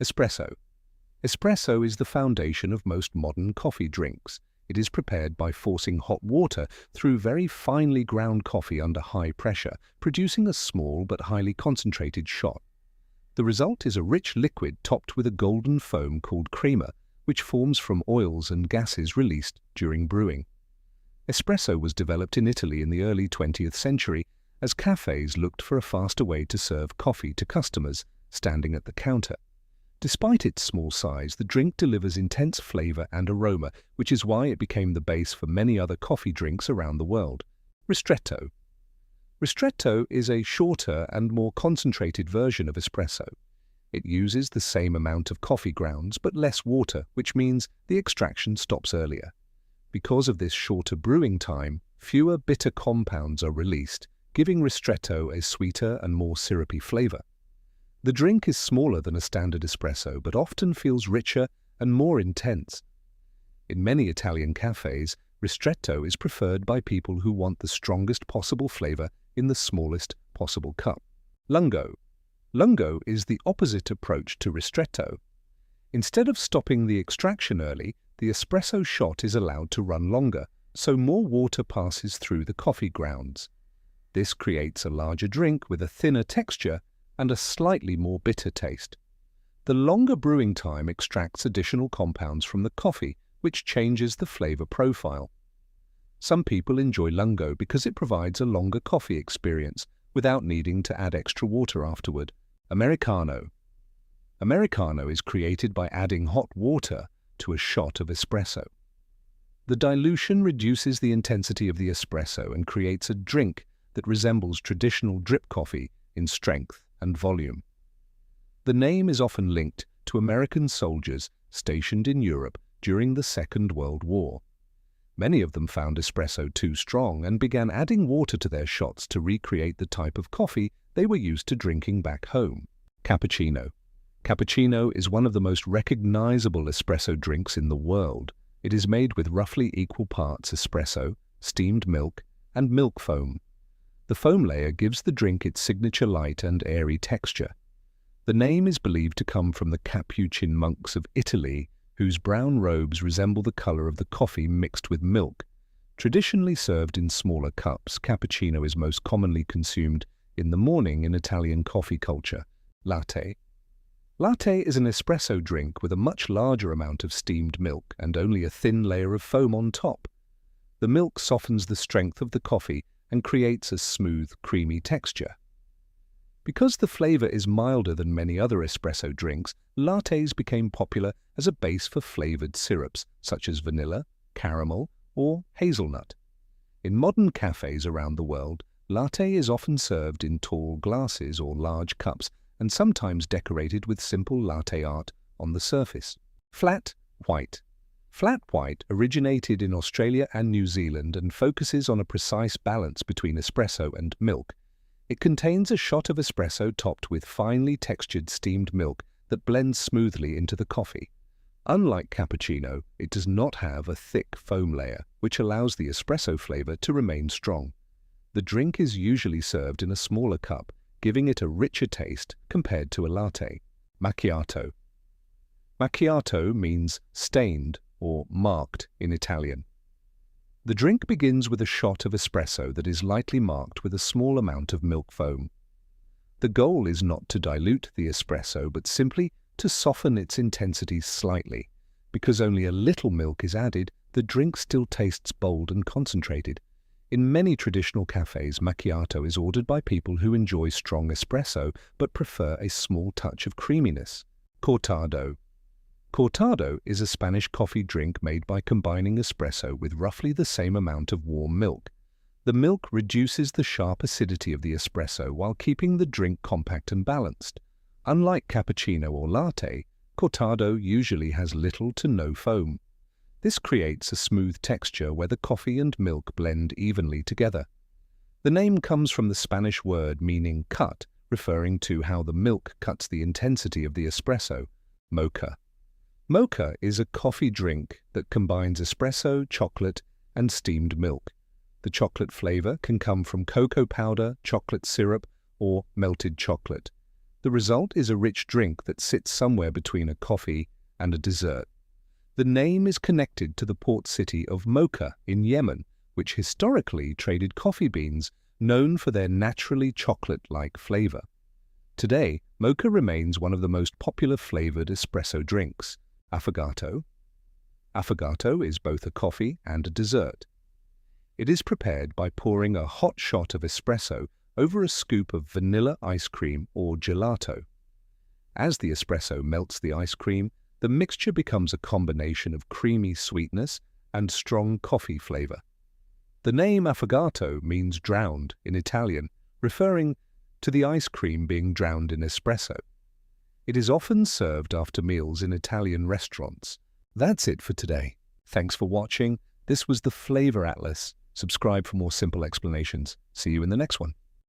Espresso. Espresso is the foundation of most modern coffee drinks. It is prepared by forcing hot water through very finely ground coffee under high pressure, producing a small but highly concentrated shot. The result is a rich liquid topped with a golden foam called crema, which forms from oils and gases released during brewing. Espresso was developed in Italy in the early 20th century as cafes looked for a faster way to serve coffee to customers standing at the counter. Despite its small size, the drink delivers intense flavor and aroma, which is why it became the base for many other coffee drinks around the world. Ristretto. Ristretto is a shorter and more concentrated version of espresso. It uses the same amount of coffee grounds but less water, which means the extraction stops earlier. Because of this shorter brewing time, fewer bitter compounds are released, giving Ristretto a sweeter and more syrupy flavor. The drink is smaller than a standard espresso but often feels richer and more intense. In many Italian cafes, Ristretto is preferred by people who want the strongest possible flavor in the smallest possible cup. Lungo. Lungo is the opposite approach to Ristretto. Instead of stopping the extraction early, the espresso shot is allowed to run longer, so more water passes through the coffee grounds. This creates a larger drink with a thinner texture and a slightly more bitter taste. The longer brewing time extracts additional compounds from the coffee, which changes the flavor profile. Some people enjoy Lungo because it provides a longer coffee experience without needing to add extra water afterward. Americano. Americano is created by adding hot water to a shot of espresso. The dilution reduces the intensity of the espresso and creates a drink that resembles traditional drip coffee in strength and volume. The name is often linked to American soldiers stationed in Europe during the Second World War. Many of them found espresso too strong and began adding water to their shots to recreate the type of coffee they were used to drinking back home. Cappuccino. Cappuccino is one of the most recognizable espresso drinks in the world. It is made with roughly equal parts espresso, steamed milk, and milk foam. The foam layer gives the drink its signature light and airy texture. The name is believed to come from the Capuchin monks of Italy, whose brown robes resemble the color of the coffee mixed with milk. Traditionally served in smaller cups, cappuccino is most commonly consumed in the morning in Italian coffee culture. Latte. Latte is an espresso drink with a much larger amount of steamed milk and only a thin layer of foam on top. The milk softens the strength of the coffee and creates a smooth, creamy texture. Because the flavor is milder than many other espresso drinks, lattes became popular as a base for flavored syrups such as vanilla, caramel, or hazelnut. In modern cafes around the world, latte is often served in tall glasses or large cups and sometimes decorated with simple latte art on the surface. Flat white. Flat white originated in Australia and New Zealand and focuses on a precise balance between espresso and milk. It contains a shot of espresso topped with finely textured steamed milk that blends smoothly into the coffee. Unlike cappuccino, it does not have a thick foam layer, which allows the espresso flavor to remain strong. The drink is usually served in a smaller cup, giving it a richer taste compared to a latte. Macchiato. Macchiato means stained or marked in Italian. The drink begins with a shot of espresso that is lightly marked with a small amount of milk foam. The goal is not to dilute the espresso, but simply to soften its intensity slightly. Because only a little milk is added, the drink still tastes bold and concentrated. In many traditional cafes, macchiato is ordered by people who enjoy strong espresso but prefer a small touch of creaminess. Cortado. Cortado is a Spanish coffee drink made by combining espresso with roughly the same amount of warm milk. The milk reduces the sharp acidity of the espresso while keeping the drink compact and balanced. Unlike cappuccino or latte, Cortado usually has little to no foam. This creates a smooth texture where the coffee and milk blend evenly together. The name comes from the Spanish word meaning cut, referring to how the milk cuts the intensity of the espresso. Mocha. Mocha is a coffee drink that combines espresso, chocolate, and steamed milk. The chocolate flavor can come from cocoa powder, chocolate syrup, or melted chocolate. The result is a rich drink that sits somewhere between a coffee and a dessert. The name is connected to the port city of Mocha in Yemen, which historically traded coffee beans known for their naturally chocolate-like flavor. Today, Mocha remains one of the most popular flavored espresso drinks. Affogato. Affogato is both a coffee and a dessert. It is prepared by pouring a hot shot of espresso over a scoop of vanilla ice cream or gelato. As the espresso melts the ice cream, the mixture becomes a combination of creamy sweetness and strong coffee flavor. The name affogato means drowned in Italian, referring to the ice cream being drowned in espresso. It is often served after meals in Italian restaurants. That's it for today. Thanks for watching. This was the Flavor Atlas. Subscribe for more simple explanations. See you in the next one.